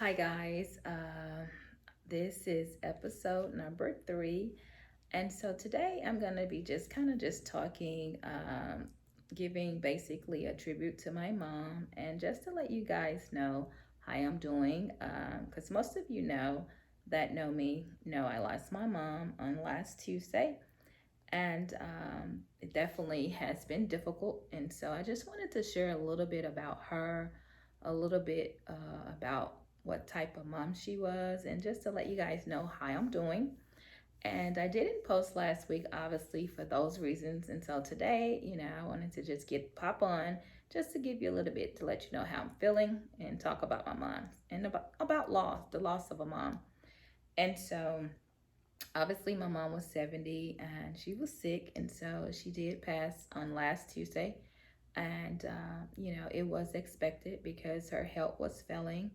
Hi guys, this is episode number 3, and so today I'm gonna be just kind of just talking, giving basically a tribute to my mom, and just to let you guys know how I'm doing, because most of you that know me know I lost my mom on last Tuesday, and it definitely has been difficult, and so I just wanted to share a little bit about her, a little bit about what type of mom she was, and just to let you guys know how I'm doing. And I didn't post last week, obviously, for those reasons. And so today, I wanted to just get pop on just to give you a little bit to let you know how I'm feeling and talk about my mom and about loss, the loss of a mom. And so obviously my mom was 70 and she was sick, and so she did pass on last Tuesday. And it was expected because her health was failing.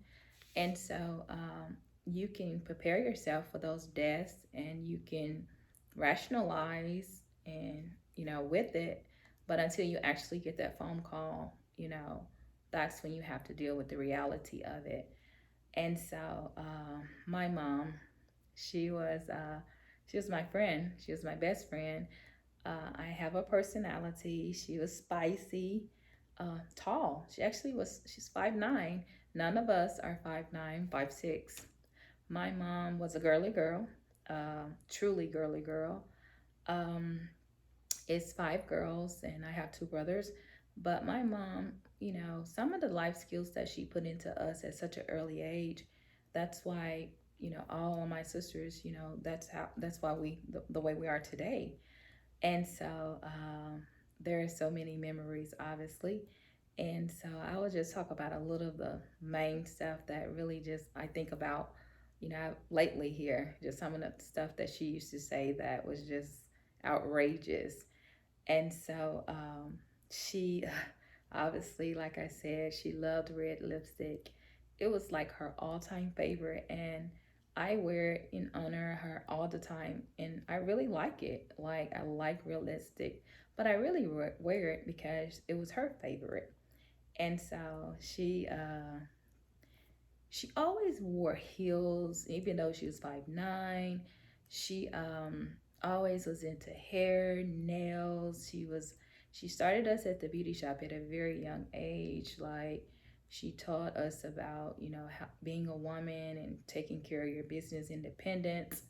And so you can prepare yourself for those deaths, and you can rationalize and with it, but until you actually get that phone call, that's when you have to deal with the reality of it. And so my mom, she was uh, she was my friend. She was my best friend. I have a personality. She was spicy, tall. She actually was. She's 5'9". None of us are 5'9", 5'6". My mom was a girly girl, truly girly girl. Um, it's 5 girls, and I have 2 brothers. But my mom, some of the life skills that she put into us at such an early age, that's why, all of my sisters, that's why the way we are today. And so there are so many memories, obviously. And so I will just talk about a little of the main stuff that really just I think about, lately here, just some of the stuff that she used to say that was just outrageous. And so she, obviously, like I said, she loved red lipstick. It was like her all time favorite. And I wear it in honor of her all the time. And I really like it. Like, I like red lipstick, but I really wear it because it was her favorite. And so she always wore heels, even though she was 5'9". She always was into hair, nails. She started us at the beauty shop at a very young age. Like, she taught us about how, being a woman and taking care of your business, independence,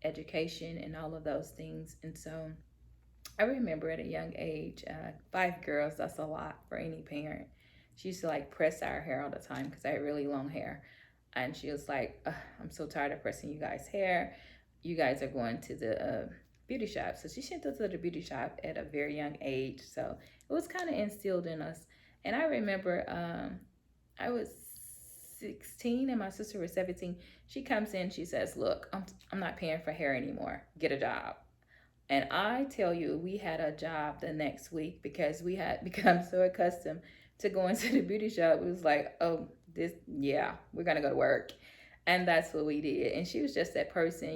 education, and all of those things. And so I remember at a young age, 5 girls, that's a lot for any parent. She used to like press our hair all the time because I had really long hair. And she was like, "Ugh, I'm so tired of pressing you guys' hair. You guys are going to the beauty shop." So she sent us to the beauty shop at a very young age. So it was kind of instilled in us. And I remember I was 16 and my sister was 17. She comes in, she says, "Look, I'm not paying for hair anymore. Get a job." And I tell you, we had a job the next week because we had become so accustomed to going to the beauty shop. It was like, oh, yeah, we're going to go to work. And that's what we did. And she was just that person,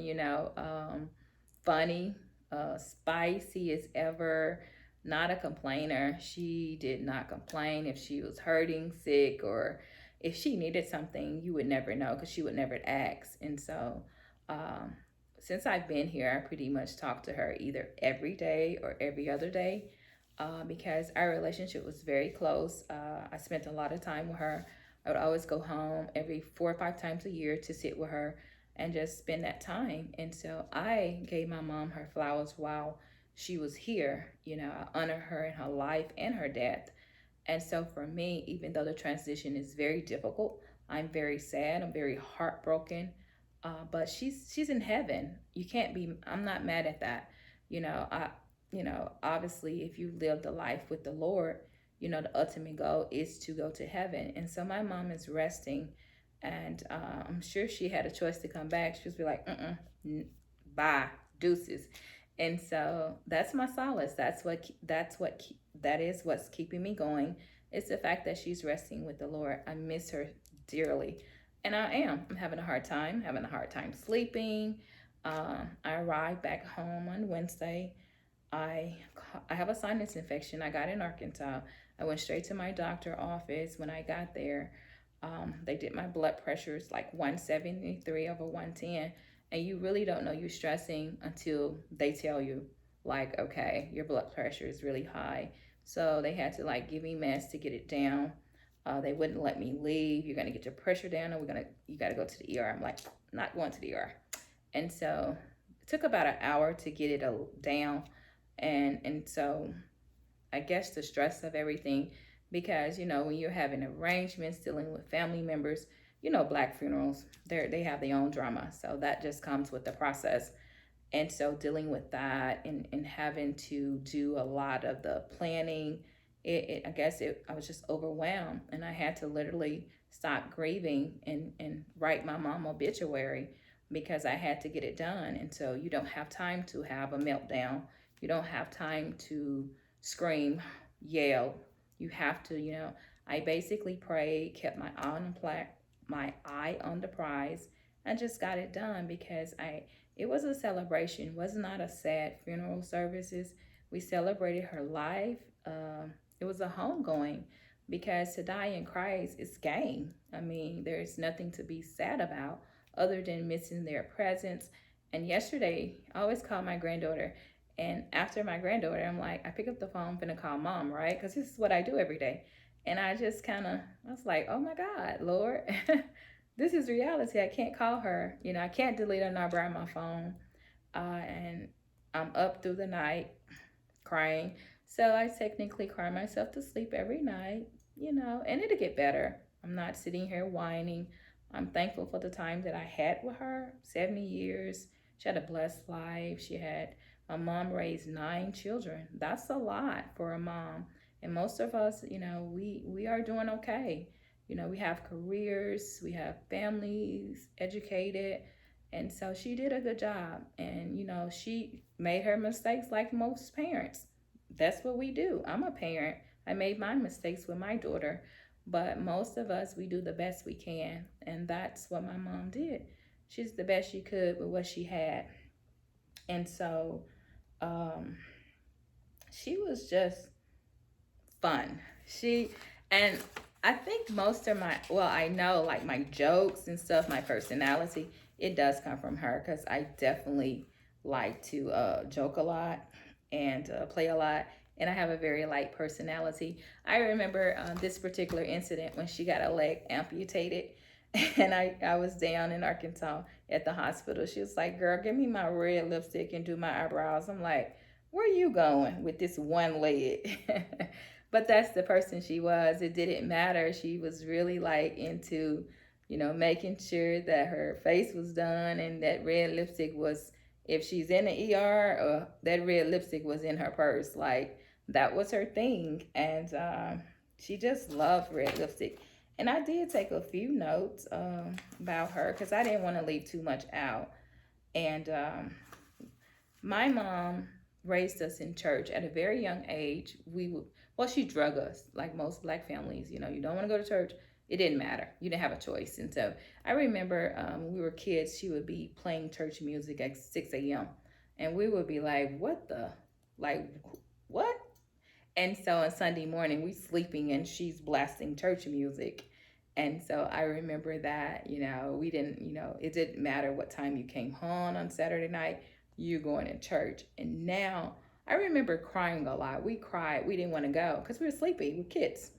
funny, spicy as ever, not a complainer. She did not complain if she was hurting, sick, or if she needed something, you would never know because she would never ask. And so, um, since I've been here, I pretty much talk to her either every day or every other day, because our relationship was very close. I spent a lot of time with her. I would always go home every 4 or 5 times a year to sit with her and just spend that time. And so I gave my mom her flowers while she was here. I honor her in her life and her death. And so for me, even though the transition is very difficult, I'm very sad. I'm very heartbroken. But she's in heaven. You can't be. I'm not mad at that. I. Obviously, if you live the life with the Lord, the ultimate goal is to go to heaven. And so my mom is resting, and I'm sure she had a choice to come back. She was be like, bye, deuces. And so that's my solace. That is what's keeping me going. It's the fact that she's resting with the Lord. I miss her dearly, and I'm having a hard time, sleeping. I arrived back home on Wednesday. I I have a sinus infection I got in Arkansas. I went straight to my doctor office when I got there. They did my blood pressures like 173 over 110. And you really don't know you're stressing until they tell you, like, okay, your blood pressure is really high. So they had to like give me meds to get it down. They wouldn't let me leave. You're gonna get your pressure down, and you gotta go to the ER. I'm like, not going to the ER. And so it took about an hour to get it down. And so I guess the stress of everything, because when you're having arrangements, dealing with family members, black funerals, they have their own drama. So that just comes with the process. And so dealing with that and having to do a lot of the planning, I guess I was just overwhelmed, and I had to literally stop grieving and write my mom obituary because I had to get it done. And so you don't have time to have a meltdown. You don't have time to scream, yell. You have to, I basically prayed, kept my eye on the prize, and just got it done because it was a celebration. It was not a sad funeral services. We celebrated her life. It was a homegoing because to die in Christ is gain. I mean, there's nothing to be sad about other than missing their presence. And yesterday, I always call my granddaughter. And after my granddaughter, I'm like, I pick up the phone, finna call mom, right? Because this is what I do every day. And I just I was like, oh my God, Lord, this is reality. I can't call her. I can't delete a number on my phone. And I'm up through the night crying. So I technically cry myself to sleep every night, and it'll get better. I'm not sitting here whining. I'm thankful for the time that I had with her 70 years. She had a blessed life. My mom raised 9 children. That's a lot for a mom. And most of us, we are doing okay. We have careers, we have families, educated. And so she did a good job. And, she made her mistakes like most parents. That's what we do. I'm a parent. I made my mistakes with my daughter. But most of us, we do the best we can. And that's what my mom did. She's the best she could with what she had. And so she was just fun. And I think most of I know like my jokes and stuff, my personality, it does come from her because I definitely like to joke a lot and play a lot. And I have a very light personality. I remember this particular incident when she got a leg amputated. And I was down in Arkansas at the hospital. She was like, girl, give me my red lipstick and do my eyebrows. I'm like, where are you going with this one leg? But that's the person she was. It didn't matter. She was really like into, making sure that her face was done and that red lipstick was, if she's in the ER, that red lipstick was in her purse. Like that was her thing. And she just loved red lipstick. And I did take a few notes about her because I didn't want to leave too much out. And my mom raised us in church at a very young age. She drug us like most black families. You don't want to go to church. It didn't matter. You didn't have a choice. And so I remember when we were kids, she would be playing church music at 6 a.m. And we would be like, what? And so on Sunday morning, we sleeping and she's blasting church music. And so I remember that, we didn't, it didn't matter what time you came home on Saturday night, you're going to church. And now I remember crying a lot. We cried. We didn't want to go because we were sleepy. We're kids.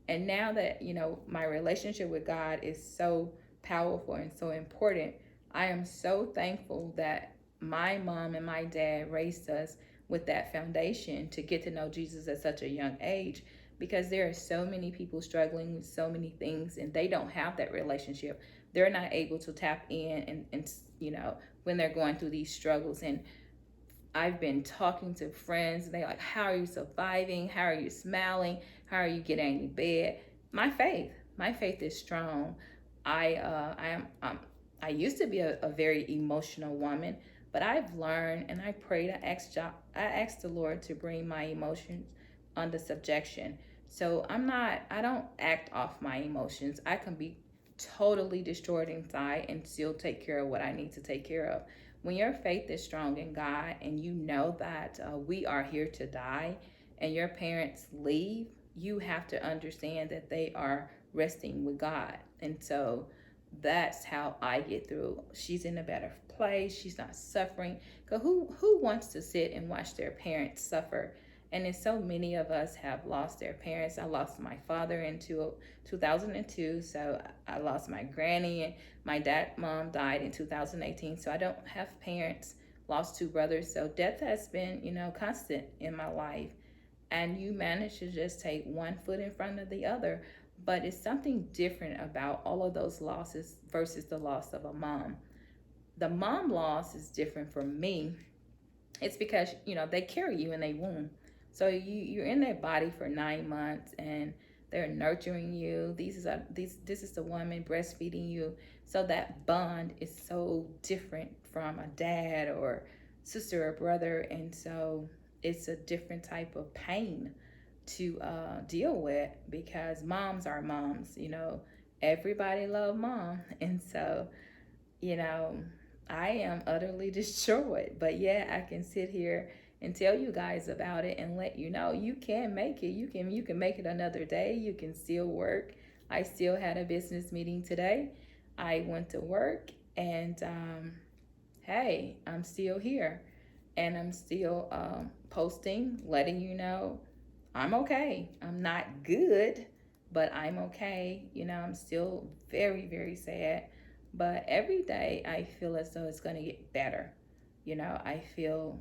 And now that, my relationship with God is so powerful and so important, I am so thankful that my mom and my dad raised us with that foundation to get to know Jesus at such a young age, because there are so many people struggling with so many things and they don't have that relationship. They're not able to tap in and when they're going through these struggles. And I've been talking to friends and they're like, how are you surviving? How are you smiling? How are you getting out of bed? My faith is strong. I used to be a very emotional woman, but I've learned, and I prayed. I asked the Lord to bring my emotions under subjection. So I don't act off my emotions. I can be totally destroyed inside and still take care of what I need to take care of. When your faith is strong in God and you know that we are here to die and your parents leave, you have to understand that they are resting with God. And so that's how I get through. She's in a better place. She's not suffering. Cause who wants to sit and watch their parents suffer? And it's so many of us have lost their parents. I lost my father in 2002. So I lost my granny, and mom died in 2018. So I don't have parents. Lost two brothers. So death has been, constant in my life. And you manage to just take one foot in front of the other. But it's something different about all of those losses versus the loss of a mom. The mom loss is different for me. It's because, they carry you in their womb. So you're in their body for 9 months, and they're nurturing you. This is the woman breastfeeding you. So that bond is so different from a dad or sister or brother. And so it's a different type of pain to deal with, because moms are moms. Everybody love mom. And so, you know I am utterly destroyed. But yeah, I can sit here and tell you guys about it and let you know you can make it. You can make it another day. You can still work. I still had a business meeting today. I went to work, and hey, I'm still here, and I'm still posting, letting you know I'm okay. I'm not good, but I'm okay. I'm still very, very sad. But every day I feel as though it's going to get better. I feel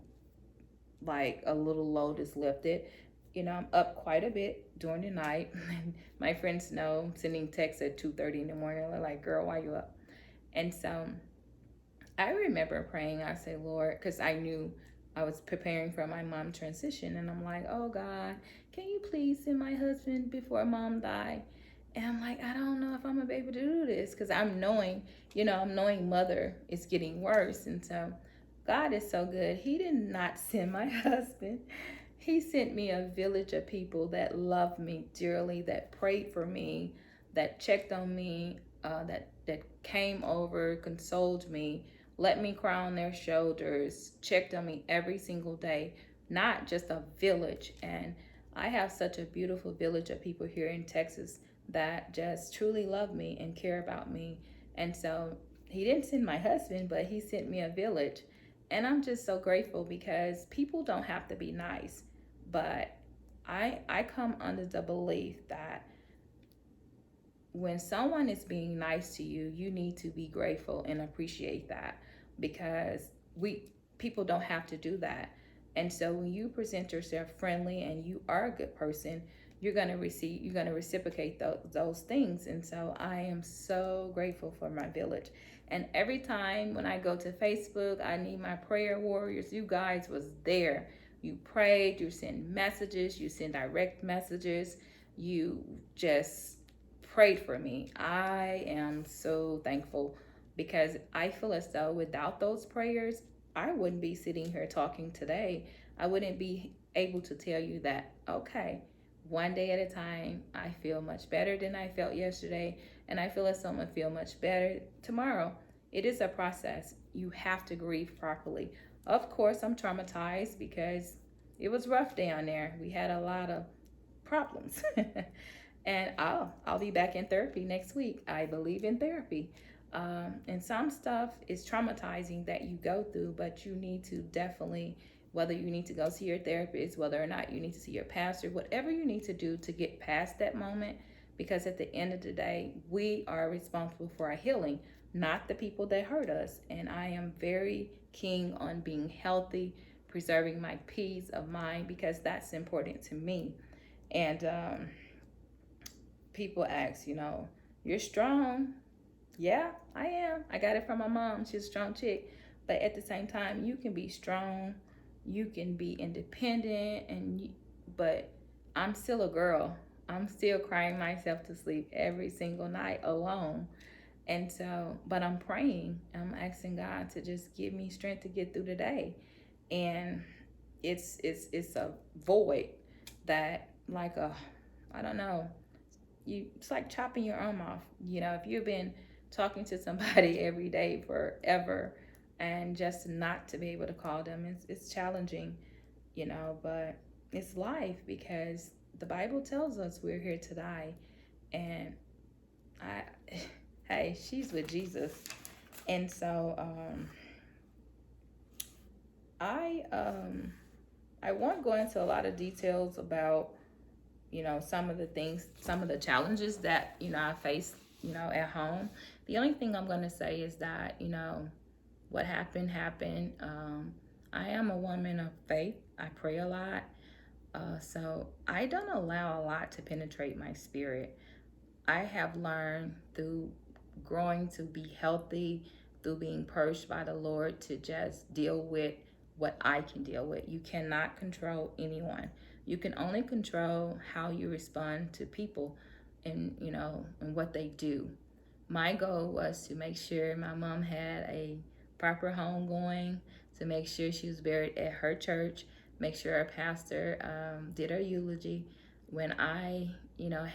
like a little load is lifted. I'm up quite a bit during the night. My friends know, sending texts at 2:30 in the morning. They're like, girl, why you up? And so I remember praying. I say, Lord, because I knew I was preparing for my mom transition, and I'm like, oh God, can you please send my husband before mom died? And I'm like, I don't know if I'm gonna be able to do this, because I'm knowing mother is getting worse. And so God is so good. He did not send my husband. He sent me a village of people that loved me dearly, that prayed for me, that checked on me, that came over, consoled me, let me cry on their shoulders, checked on me every single day. Not just a village. And I have such a beautiful village of people here in Texas that just truly love me and care about me. And so he didn't send my husband, but he sent me a village. And I'm just so grateful, because people don't have to be nice. But I come under the belief that when someone is being nice to you, you need to be grateful and appreciate that, because we people don't have to do that. And so when you present yourself friendly and you are a good person, you're going to reciprocate those things. And so I am so grateful for my village. And every time when I go to Facebook, I need my prayer warriors. You guys was there. You prayed, you sent messages, you sent direct messages, you just prayed for me. I am so thankful, because I feel as though without those prayers, I wouldn't be sitting here talking today. I wouldn't be able to tell you that, okay, one day at a time, I feel much better than I felt yesterday, and I feel as though I'm going to feel much better tomorrow. It is a process. You have to grieve properly. Of course, I'm traumatized because it was rough down there. We had a lot of problems. And I'll be back in therapy next week. I believe in therapy. And some stuff is traumatizing that you go through, but you need to definitely, whether you need to go see your therapist, whether or not you need to see your pastor, whatever you need to do to get past that moment, because at the end of the day, we are responsible for our healing, not the people that hurt us. And I am very keen on being healthy, preserving my peace of mind, because that's important to me. And people ask, you're strong. Yeah, I am. I got it from my mom. She's a strong chick. But at the same time, you can be strong, you can be independent, but I'm still a girl. I'm still crying myself to sleep every single night alone. And so, but I'm praying. I'm asking God to just give me strength to get through the day. And it's a void that, like, I don't know, it's like chopping your arm off. If you've been talking to somebody every day forever, and just not to be able to call them, it's challenging, but it's life, because the Bible tells us we're here to die. And I, hey, she's with Jesus. And so I I won't go into a lot of details about, some of the things, some of the challenges that, I face, at home. The only thing I'm going to say is that, what happened happened. I am a woman of faith. I pray a lot. So I don't allow a lot to penetrate my spirit. I have learned through growing to be healthy, through being purged by the Lord, to just deal with what I can deal with. You cannot control anyone. You can only control how you respond to people and, and what they do. My goal was to make sure my mom had a proper home going, to make sure she was buried at her church, make sure our pastor did her eulogy. When I,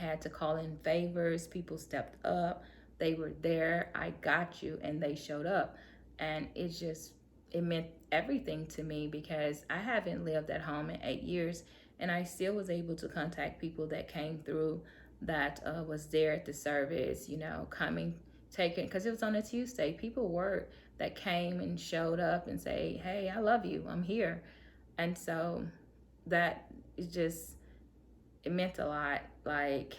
had to call in favors, people stepped up. They were there. I got you, and they showed up. And it meant everything to me because I haven't lived at home in 8 years, and I still was able to contact people that came through, that was there at the service, coming, taking, because it was on a Tuesday. People were that came and showed up and say, "Hey, I love you. I'm here." And so that is just, it meant a lot. Like,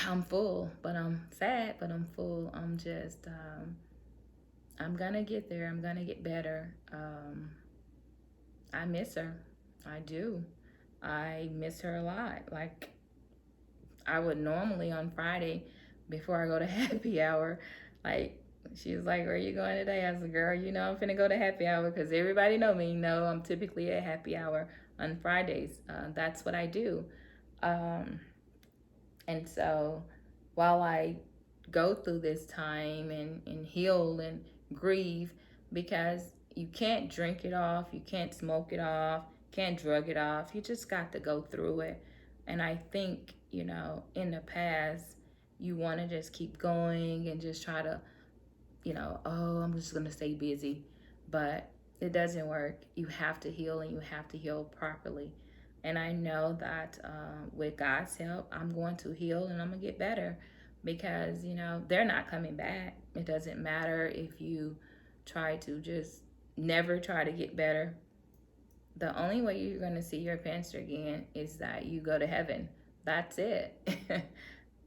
I'm full, but I'm sad, but I'm full. I'm gonna get there. I'm gonna get better. I miss her. I do. I miss her a lot. Like, I would normally on Friday, before I go to happy hour, like, she was like, "Where are you going today?" I was like, "Girl, I'm finna go to happy hour," because everybody know me. No, I'm typically at happy hour on Fridays. That's what I do. Um, and so while I go through this time and heal and grieve, because you can't drink it off, you can't smoke it off, can't drug it off. You just got to go through it. And I think, in the past, you want to just keep going and just try to, oh, I'm just going to stay busy. But it doesn't work. You have to heal, and you have to heal properly. And I know that with God's help, I'm going to heal and I'm going to get better, because, they're not coming back. It doesn't matter if you try to just never try to get better. The only way you're going to see your pastor again is that you go to heaven. That's it.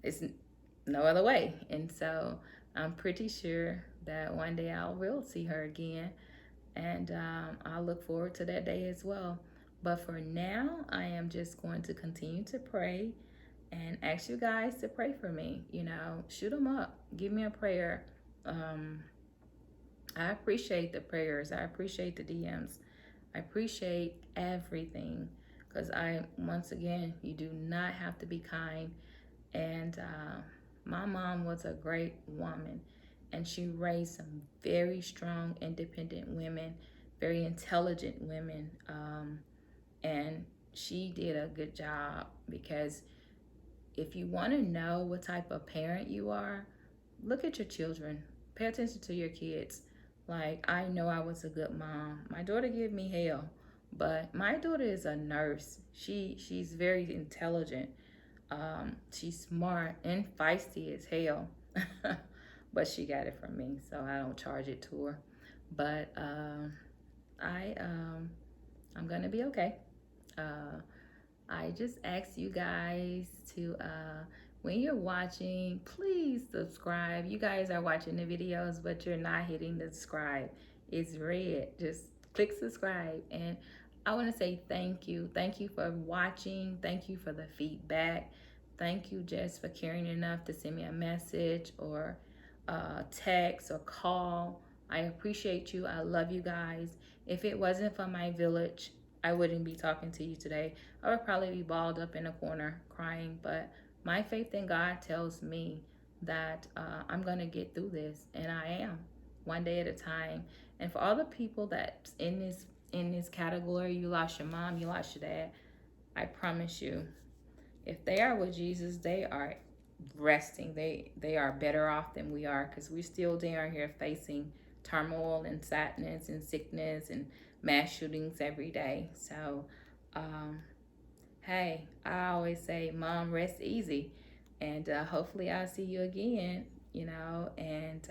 It's no other way. And so I'm pretty sure that one day I will see her again. And I look forward to that day as well. But for now, I am just going to continue to pray and ask you guys to pray for me. Shoot them up. Give me a prayer. Um, I appreciate the prayers. I appreciate the DMs. I appreciate everything, because once again, you do not have to be kind. And my mom was a great woman, and she raised some very strong, independent women, very intelligent women. And she did a good job, because if you want to know what type of parent you are, look at your children. Pay attention to your kids. Like, I know I was a good mom. My daughter gave me hell, but my daughter is a nurse. She's very intelligent. She's smart and feisty as hell. But she got it from me, so I don't charge it to her. But I'm gonna be okay. Uh, I just ask you guys to, when you're watching, please subscribe. You guys are watching the videos, but you're not hitting the subscribe. It's red. Just click subscribe. And I want to say thank you. Thank you for watching. Thank you for the feedback. Thank you just for caring enough to send me a message or text or call. I appreciate you. I love you guys. If it wasn't for my village, I wouldn't be talking to you today. I would probably be balled up in a corner crying. But my faith in God tells me that I'm going to get through this, and I am, one day at a time. And for all the people that's in this category, you lost your mom, you lost your dad, I promise you, if they are with Jesus, they are resting. They are better off than we are, because we're still down here facing turmoil and sadness and sickness and mass shootings every day. So, hey, I always say, Mom, rest easy. And hopefully I'll see you again, and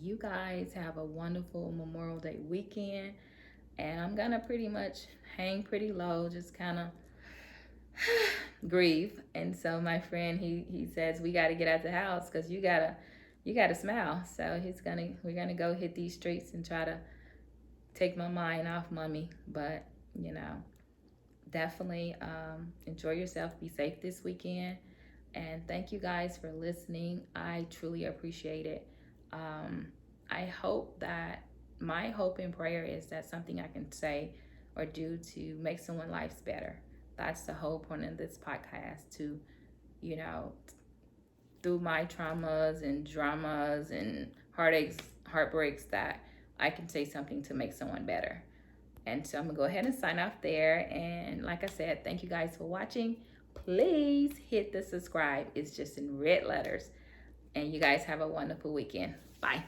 you guys have a wonderful Memorial Day weekend. And I'm gonna pretty much hang pretty low, just kind of grieve. And so my friend, he says we got to get out the house because you gotta smile. So we're gonna go hit these streets and try to take my mind off mommy. But you know, definitely enjoy yourself. Be safe this weekend. And thank you guys for listening. I truly appreciate it. Um, I hope that my hope and prayer is that something I can say or do to make someone's lives better. That's the whole point of this podcast, to, you know, through my traumas and dramas and heartaches, heartbreaks, that I can say something to make someone better. And so I'm gonna go ahead and sign off there. And like I said, thank you guys for watching. Please hit the subscribe. It's just in red letters. And you guys have a wonderful weekend. Bye.